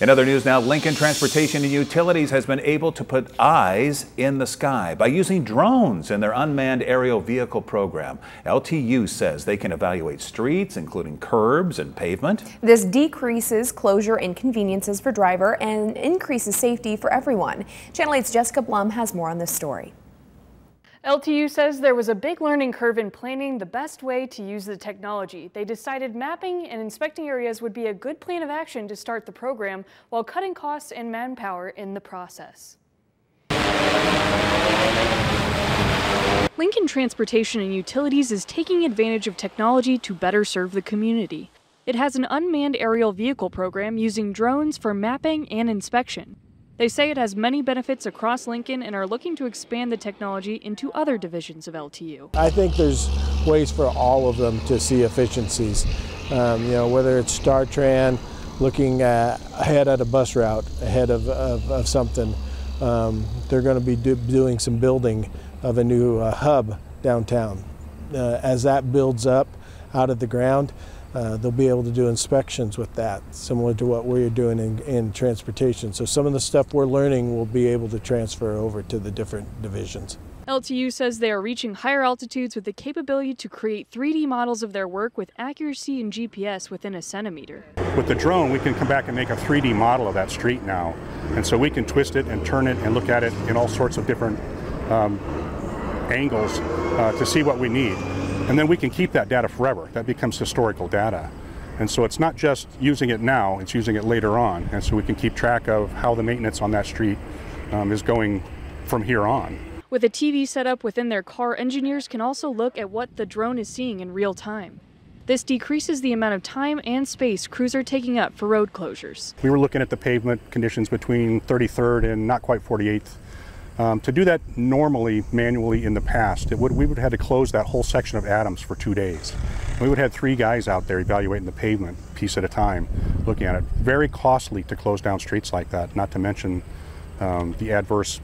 In other news now, Lincoln Transportation and Utilities has been able to put eyes in the sky by using drones in their unmanned aerial vehicle program. LTU says they can evaluate streets, including curbs and pavement. This decreases closure inconveniences for driver and increases safety for everyone. Channel 8's Jessica Blum has more on this story. LTU says there was a big learning curve in planning the best way to use the technology. They decided mapping and inspecting areas would be a good plan of action to start the program while cutting costs and manpower in the process. Lincoln Transportation and Utilities is taking advantage of technology to better serve the community. It has an unmanned aerial vehicle program using drones for mapping and inspection. They say it has many benefits across Lincoln and are looking to expand the technology into other divisions of LTU. I think there's ways for all of them to see efficiencies. Whether it's StarTran looking ahead at a bus route, ahead of something. They're going to be doing some building of a new hub downtown. As that builds up out of the ground, they'll be able to do inspections with that, similar to what we're doing in transportation. So some of the stuff we're learning will be able to transfer over to the different divisions. LTU says they are reaching higher altitudes with the capability to create 3D models of their work with accuracy and GPS within a centimeter. With the drone, we can come back and make a 3D model of that street now. And so we can twist it and turn it and look at it in all sorts of different angles to see what we need. And then we can keep that data forever. That becomes historical data. And so it's not just using it now, it's using it later on. And so we can keep track of how the maintenance on that street is going from here on. With a TV set up within their car, engineers can also look at what the drone is seeing in real time. This decreases the amount of time and space crews are taking up for road closures. We were looking at the pavement conditions between 33rd and not quite 48th. To do that normally, manually in the past, we would have had to close that whole section of Adams for 2 days. We would have had 3 guys out there evaluating the pavement piece at a time, looking at it. Very costly to close down streets like that, not to mention the adverse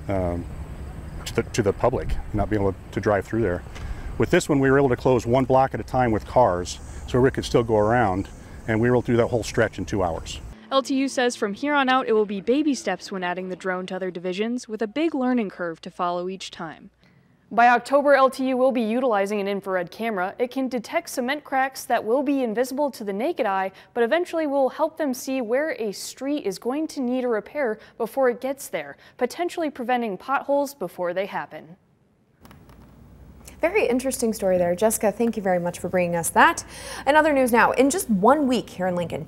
to the public, not being able to drive through there. With this one, we were able to close 1 block at a time with cars, so we could still go around, and we were able to do that whole stretch in 2 hours. LTU says from here on out it will be baby steps when adding the drone to other divisions, with a big learning curve to follow each time. By October, LTU will be utilizing an infrared camera. It can detect cement cracks that will be invisible to the naked eye, but eventually will help them see where a street is going to need a repair before it gets there, potentially preventing potholes before they happen. Very interesting story there. Jessica, thank you very much for bringing us that. In other news now, in just 1 week here in Lincoln,